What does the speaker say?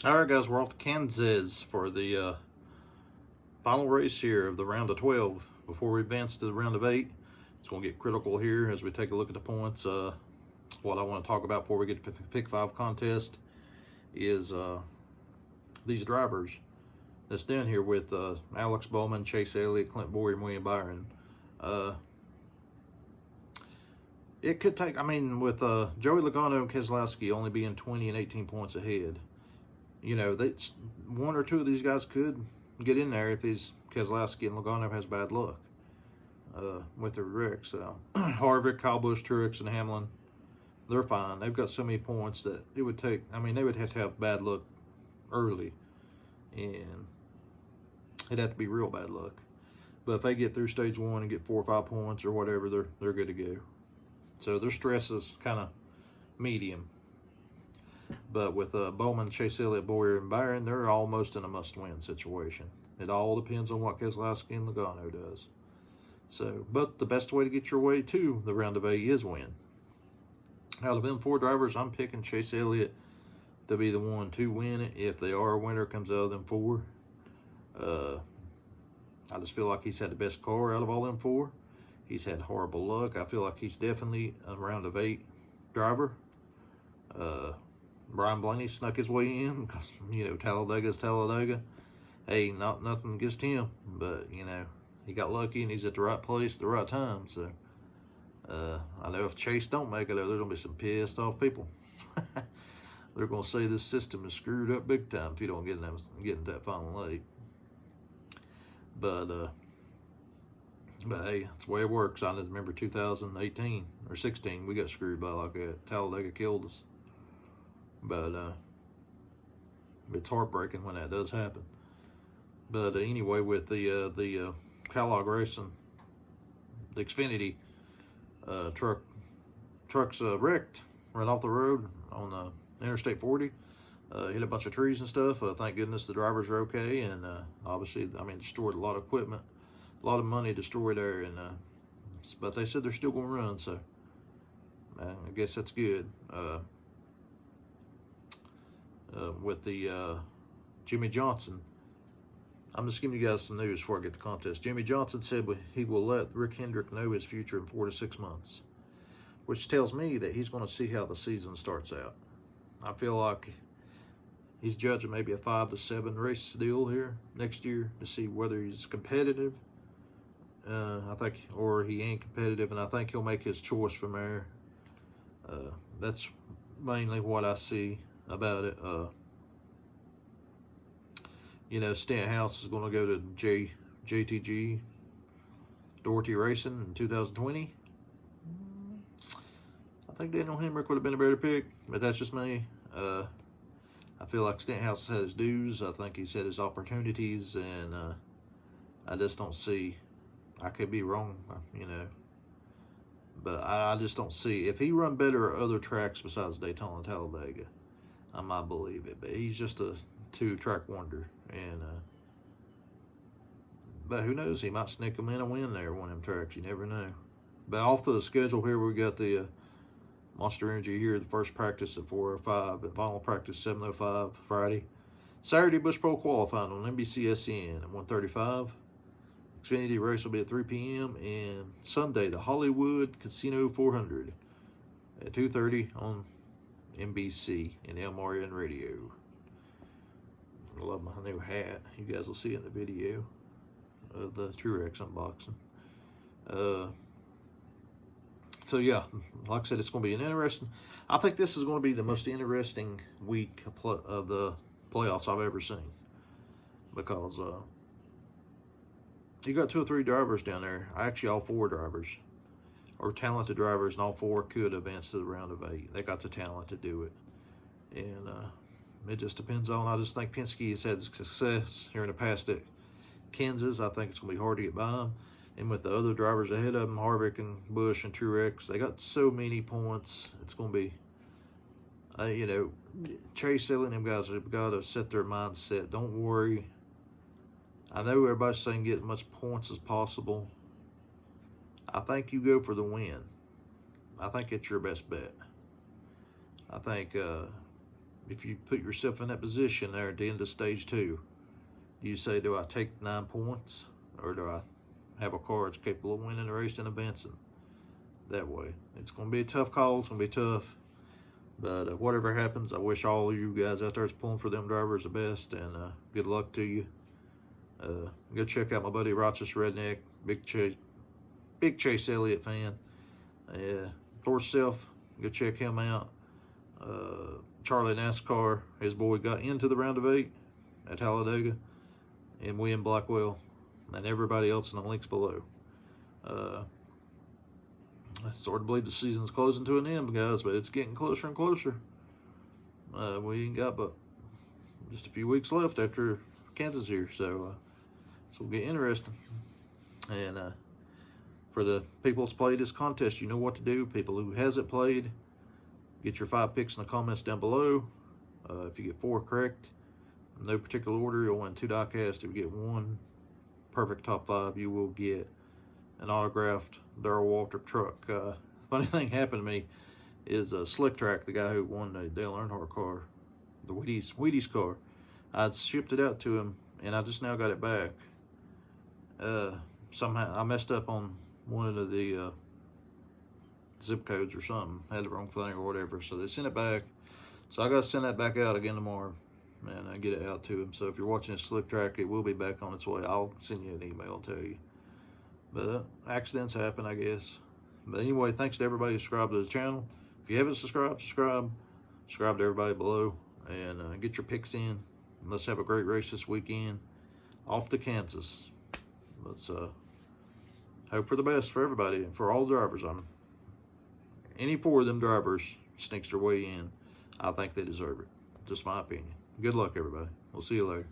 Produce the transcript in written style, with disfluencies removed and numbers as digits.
All right, guys, we're off to Kansas for the final race here of the round of 12. Before we advance to the round of 8, it's going to get critical here as we take a look at the points. What I want to talk about before we get to Pick 5 contest is these drivers that's down here with Alex Bowman, Chase Elliott, Clint Boyer, and William Byron. It could take, with Joey Logano and Keselowski only being 20 and 18 points ahead, that's one or two of these guys could get in there if these Keselowski and Logano has bad luck with their wrecks. Harvick, Kyle Busch, Truex, and Hamlin, they're fine. They've got so many points that it would take. They would have to have bad luck early, and it'd have to be real bad luck. But if they get through stage 1 and get 4 or 5 points or whatever, they're good to go. So their stress is kind of medium. But with Bowman, Chase Elliott, Boyer, and Byron, they're almost in a must-win situation. It all depends on what Keselowski and Logano does. So, but the best way to get your way to the round of 8 is win. Out of them 4 drivers, I'm picking Chase Elliott to be the one to win it. If they are a winner, comes out of them 4. I just feel like he's had the best car out of all them 4. He's had horrible luck. I feel like he's definitely a round of 8 driver. Brian Blaney snuck his way in because, Talladega's Talladega. Hey, nothing against him, but, he got lucky and he's at the right place at the right time. So, I know if Chase don't make it, there's going to be some pissed off people. They're going to say this system is screwed up big time if you don't get into that final 8. But hey, that's the way it works. I remember 2018 or 16, we got screwed by like that. Talladega killed us. But it's heartbreaking when that does happen. But anyway, with the Kellogg Racing, the Xfinity trucks wrecked right off the road on Interstate 40. Hit a bunch of trees and stuff. Thank goodness the drivers are okay, and obviously, destroyed a lot of equipment, a lot of money destroyed there, and but they said they're still going to run, so I guess that's good. With the Jimmy Johnson, I'm just giving you guys some news before I get the contest. Jimmy Johnson said he will let Rick Hendrick know his future in 4 to 6 months, which tells me that he's going to see how the season starts out. I feel like he's judging maybe a 5 to 7 race deal here next year to see whether he's competitive. Or he ain't competitive, and I think he'll make his choice from there. That's mainly what I see about it. Stenhouse is going to go to JTG Doherty Racing in 2020. I think Daniel Hemrick would have been a better pick, but that's just me. I feel like Stenhouse has his dues. I think he's had his opportunities, and I just don't see. I could be wrong, but I just don't see. If he run better at other tracks besides Daytona and Talladega, I might believe it. But he's just a 2-track wonder, and but who knows? He might sneak him in a win there, one of them tracks. You never know. But off to the schedule here, we got the Monster Energy here. The first practice at 4:05, and final practice 7:05 Friday. Saturday, Busch Pro qualifying on NBCSN at 1:35. Xfinity race will be at 3 p.m. And Sunday, the Hollywood Casino 400 at 2:30 on NBC and LMRN Radio. I love my new hat. You guys will see it in the video of the Truex unboxing. So yeah, like I said, it's going to be an interesting. I think this is going to be the most interesting week of the playoffs I've ever seen, because you got 2 or 3 drivers down there. Actually, all 4 drivers are talented drivers, and all 4 could advance to the round of 8. They got the talent to do it, and it just depends on. I just think Penske has had success here in the past at Kansas. I think it's going to be hard to get by them. And with the other drivers ahead of them, Harvick and Busch and Truex, they got so many points. It's going to be, Chase Elliott and them guys have got to set their mindset. Don't worry. I know everybody's saying get as much points as possible. I think you go for the win. I think it's your best bet. I think if you put yourself in that position there at the end of stage 2, do you say, do I take 9 points, or do I have a car that's capable of winning the race and advancing that way? It's going to be a tough call. It's going to be tough. But whatever happens, I wish all of you guys out there that's pulling for them drivers the best, and good luck to you. Go check out my buddy Rochester Redneck, big Chase Elliott fan. For yourself, go check him out. Charlie NASCAR, his boy got into the round of 8 at Talladega, and William Blackwell, and everybody else in the links below. I sort of believe the season's closing to an end, guys, but it's getting closer and closer. We ain't got but just a few weeks left after Kansas here, so it'll get interesting. And for the people that's played this contest, you know what to do. People who hasn't played, get your 5 picks in the comments down below. If you get 4 correct, in no particular order, you'll win 2 diecast. If you get 1 perfect top 5, you will get an autographed Darrell Waltrip truck. Funny thing happened to me is Slick Track, the guy who won the Dale Earnhardt car, the Wheaties car. I'd shipped it out to him, and I just now got it back. Somehow I messed up on one of the zip codes or something, had the wrong thing or whatever, so they sent it back. So I got to send that back out again tomorrow, and I get it out to him. So if you're watching this Slick Track, it will be back on its way. I'll send you an email and tell you. But accidents happen, I guess. But anyway, thanks to everybody who subscribed to the channel. If you haven't subscribed, subscribe to everybody below, and get your picks in. Let's have a great race this weekend. Off to Kansas. Let's hope for the best for everybody and for all drivers. Any 4 of them drivers sneaks their way in, I think they deserve it. Just my opinion. Good luck, everybody. We'll see you later.